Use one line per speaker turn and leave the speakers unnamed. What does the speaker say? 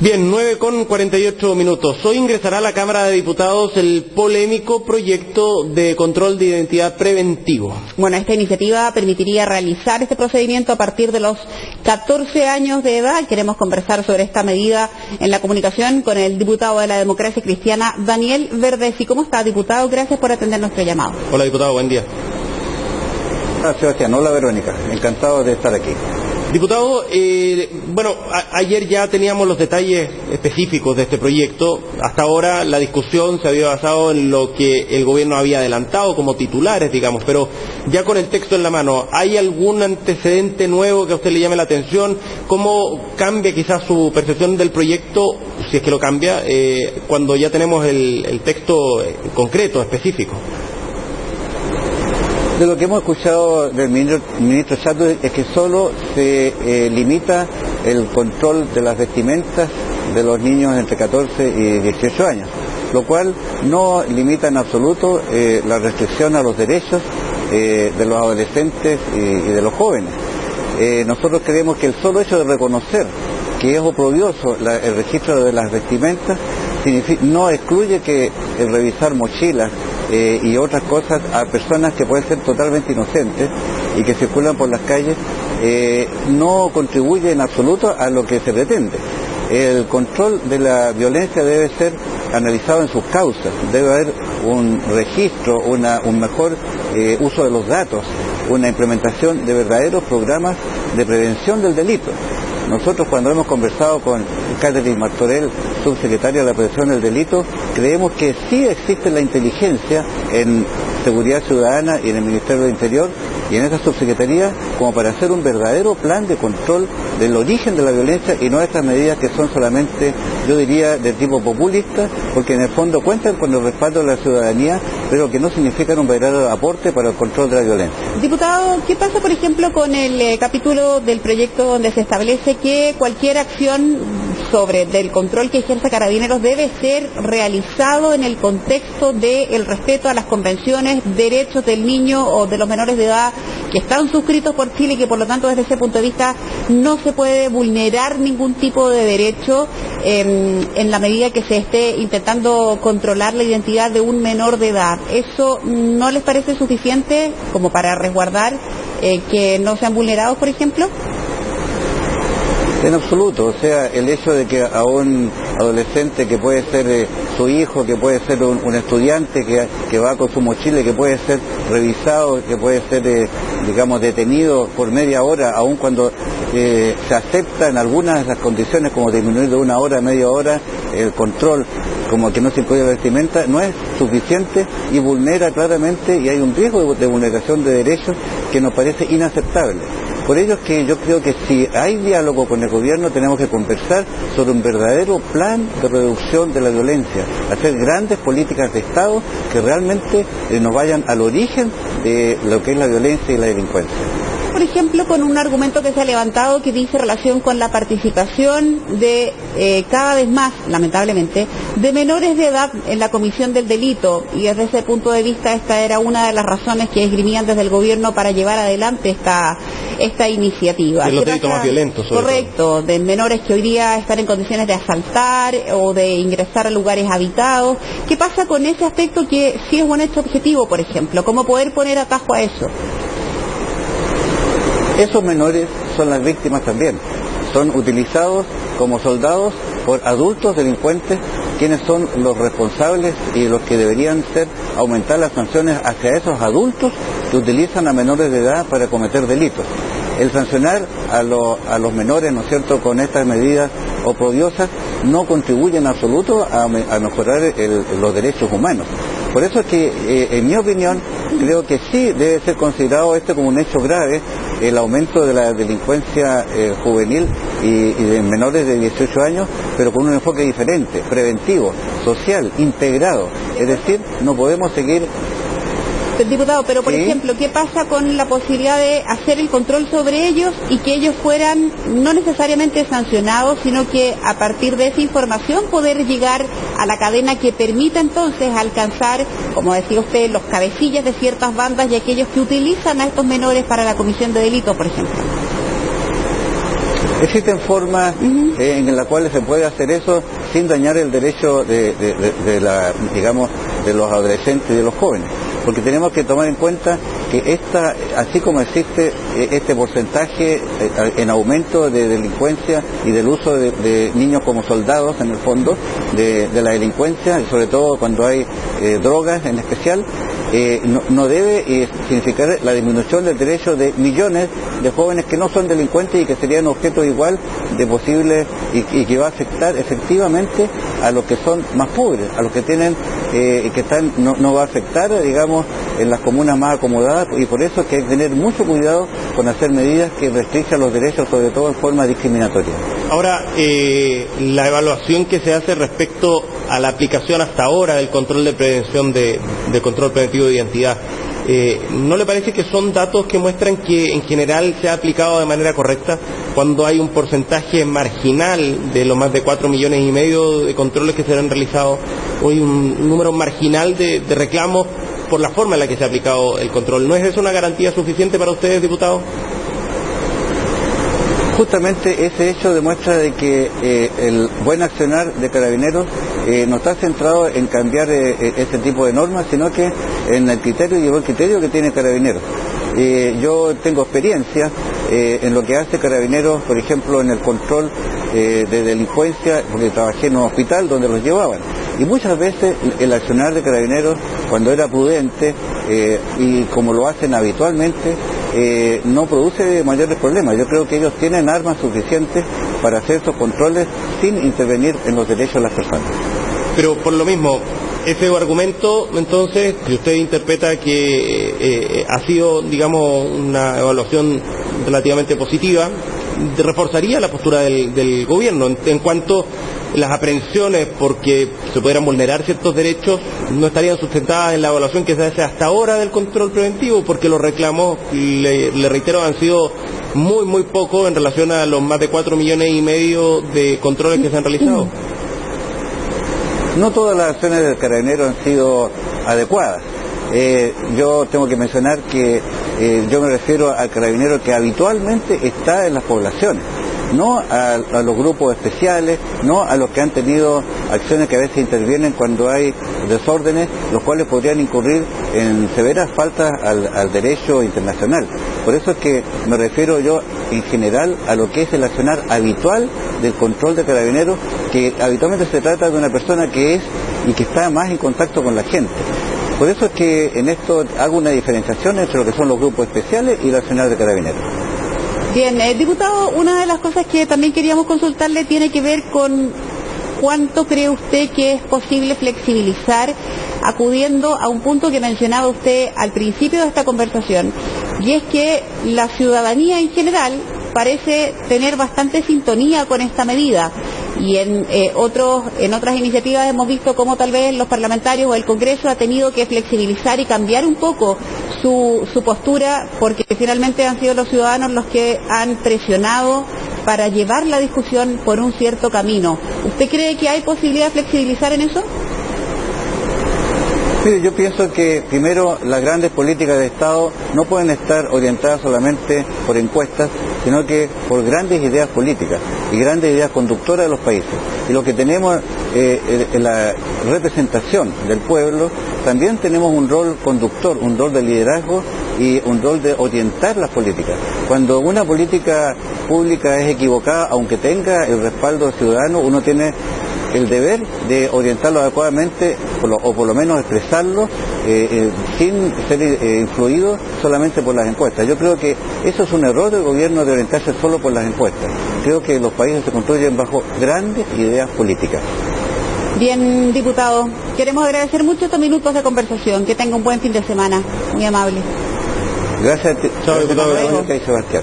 Bien, 9:48. Hoy ingresará a la Cámara de Diputados el polémico proyecto de control de identidad preventivo.
Bueno, esta iniciativa permitiría realizar este procedimiento a partir de los 14 años de edad. Queremos conversar sobre esta medida en la comunicación con el diputado de la Democracia Cristiana, Daniel Verdesi. ¿Cómo está, diputado? Gracias por atender nuestro llamado.
Hola, diputado, buen día.
Hola, Sebastián. Hola, Verónica. Encantado de estar aquí.
Diputado, ayer ya teníamos los detalles específicos de este proyecto. Hasta ahora la discusión se había basado en lo que el gobierno había adelantado como titulares, digamos, pero ya con el texto en la mano, ¿hay algún antecedente nuevo que a usted le llame la atención? ¿Cómo cambia quizás su percepción del proyecto, si es que lo cambia, cuando ya tenemos el texto concreto, específico?
De lo que hemos escuchado del ministro Chato es que solo se limita el control de las vestimentas de los niños entre 14 y 18 años, lo cual no limita en absoluto la restricción a los derechos de los adolescentes y de los jóvenes. Nosotros creemos que el solo hecho de reconocer que es oprobioso el registro de las vestimentas no excluye que el revisar mochilas y otras cosas a personas que pueden ser totalmente inocentes y que circulan por las calles no contribuye en absoluto a lo que se pretende. El control de la violencia debe ser analizado en sus causas, debe haber un registro, un mejor uso de los datos, una implementación de verdaderos programas de prevención del delito. Nosotros, cuando hemos conversado con Catherine Martorell, subsecretaria de la Prevención del Delito, creemos que sí existe la inteligencia en Seguridad Ciudadana y en el Ministerio del Interior y en esta subsecretaría como para hacer un verdadero plan de control del origen de la violencia y no estas medidas que son solamente, yo diría, de tipo populista, porque en el fondo cuentan con el respaldo de la ciudadanía, pero que no significan un verdadero aporte para el control de la violencia.
Diputado, ¿qué pasa, por ejemplo, con el capítulo del proyecto donde se establece que cualquier acción del control que ejerza Carabineros debe ser realizado en el contexto del respeto a las convenciones, derechos del niño o de los menores de edad que están suscritos por Chile y que por lo tanto desde ese punto de vista no se puede vulnerar ningún tipo de derecho en la medida que se esté intentando controlar la identidad de un menor de edad? ¿Eso no les parece suficiente como para resguardar que no sean vulnerados, por ejemplo?
En absoluto, o sea, el hecho de que a un adolescente que puede ser su hijo, que puede ser un estudiante que va con su mochila, que puede ser revisado, que puede ser, digamos, detenido por media hora, aun cuando se acepta en algunas de las condiciones, como disminuir de 1 hora a media hora el control, como que no se incluye la vestimenta, no es suficiente y vulnera claramente, y hay un riesgo de vulneración de derechos que nos parece inaceptable. Por ello es que yo creo que si hay diálogo con el gobierno tenemos que conversar sobre un verdadero plan de reducción de la violencia, hacer grandes políticas de Estado que realmente nos vayan al origen de lo que es la violencia y la delincuencia.
Por ejemplo, con un argumento que se ha levantado que dice relación con la participación de cada vez más, lamentablemente, de menores de edad en la comisión del delito, y desde ese punto de vista esta era una de las razones que esgrimían desde el gobierno para llevar adelante esta iniciativa.
De los delitos más violentos, sobre
correcto,
todo.
De menores que hoy día están en condiciones de asaltar o de ingresar a lugares habitados. ¿Qué pasa con ese aspecto que sí es un hecho objetivo, por ejemplo? ¿Cómo poder poner atajo a eso?
Esos menores son las víctimas también, son utilizados como soldados por adultos delincuentes, quienes son los responsables y los que deberían ser aumentar las sanciones hacia esos adultos que utilizan a menores de edad para cometer delitos. El sancionar a los menores, ¿no es cierto?, con estas medidas oprodiosas no contribuye en absoluto a mejorar los derechos humanos. Por eso es que, en mi opinión, creo que sí debe ser considerado como un hecho grave el aumento de la delincuencia juvenil y de menores de 18 años, pero con un enfoque diferente, preventivo, social, integrado. Es decir, no podemos seguir...
Diputado, pero por ejemplo, ¿qué pasa con la posibilidad de hacer el control sobre ellos y que ellos fueran no necesariamente sancionados, sino que a partir de esa información poder llegar a la cadena que permita entonces alcanzar, como decía usted, los cabecillas de ciertas bandas y aquellos que utilizan a estos menores para la comisión de delitos, por ejemplo?
Existen formas en las cuales se puede hacer eso sin dañar el derecho de los adolescentes y de los jóvenes, porque tenemos que tomar en cuenta que así como existe este porcentaje en aumento de delincuencia y del uso de niños como soldados en el fondo de la delincuencia, y sobre todo cuando hay drogas en especial, no debe significar la disminución del derecho de millones de jóvenes que no son delincuentes y que serían objetos igual de posibles y que va a afectar efectivamente a los que son más pobres, a los que tienen no va a afectar, digamos, en las comunas más acomodadas, y por eso es que hay que tener mucho cuidado con hacer medidas que restrinjan los derechos, sobre todo en forma discriminatoria.
Ahora, la evaluación que se hace respecto a la aplicación hasta ahora del control de prevención de control preventivo de identidad, ¿no le parece que son datos que muestran que en general se ha aplicado de manera correcta cuando hay un porcentaje marginal de los más de 4,5 millones de controles que se han realizado? Hoy un número marginal de reclamos por la forma en la que se ha aplicado el control. ¿No es eso una garantía suficiente para ustedes, diputados?
Justamente ese hecho demuestra de que el buen accionar de Carabineros no está centrado en cambiar este tipo de normas, sino que en el criterio y el buen criterio que tiene Carabineros. Yo tengo experiencia en lo que hace Carabineros, por ejemplo, en el control de delincuencia, porque trabajé en un hospital donde los llevaban. Y muchas veces el accionar de Carabineros, cuando era prudente y como lo hacen habitualmente, no produce mayores problemas. Yo creo que ellos tienen armas suficientes para hacer estos controles sin intervenir en los derechos de las personas.
Pero por lo mismo, ese argumento, entonces, que usted interpreta que ha sido, digamos, una evaluación relativamente positiva, reforzaría la postura del gobierno en cuanto las aprehensiones porque se pudieran vulnerar ciertos derechos no estarían sustentadas en la evaluación que se hace hasta ahora del control preventivo, porque los reclamos, le reitero, han sido muy pocos en relación a los más de 4,5 millones de controles que se han realizado.
No todas las acciones del Carabinero han sido adecuadas. Yo tengo que mencionar que yo me refiero al Carabinero que habitualmente está en las poblaciones, no a los grupos especiales, no a los que han tenido acciones que a veces intervienen cuando hay desórdenes, los cuales podrían incurrir en severas faltas al derecho internacional. Por eso es que me refiero yo en general a lo que es el accionar habitual del control de Carabineros, que habitualmente se trata de una persona que es y que está más en contacto con la gente. Por eso es que en esto hago una diferenciación entre lo que son los grupos especiales y el accionar de Carabineros.
Bien, diputado, una de las cosas que también queríamos consultarle tiene que ver con cuánto cree usted que es posible flexibilizar, acudiendo a un punto que mencionaba usted al principio de esta conversación, y es que la ciudadanía en general parece tener bastante sintonía con esta medida. Y en otras iniciativas hemos visto cómo tal vez los parlamentarios o el Congreso ha tenido que flexibilizar y cambiar un poco su postura, porque finalmente han sido los ciudadanos los que han presionado para llevar la discusión por un cierto camino. ¿Usted cree que hay posibilidad de flexibilizar en eso?
Sí, yo pienso que primero las grandes políticas de Estado no pueden estar orientadas solamente por encuestas, sino que por grandes ideas políticas y grandes ideas conductoras de los países. Y lo que tenemos en la representación del pueblo, también tenemos un rol conductor, un rol de liderazgo y un rol de orientar las políticas. Cuando una política pública es equivocada, aunque tenga el respaldo del ciudadano, uno tiene el deber de orientarlo adecuadamente o por lo menos expresarlo sin ser influido solamente por las encuestas. Yo creo que eso es un error del gobierno de orientarse solo por las encuestas. Creo que los países se construyen bajo grandes ideas políticas.
Bien, diputado, queremos agradecer mucho estos minutos de conversación. Que tenga un buen fin de semana. Muy amable.
Gracias a ti, Sebastián.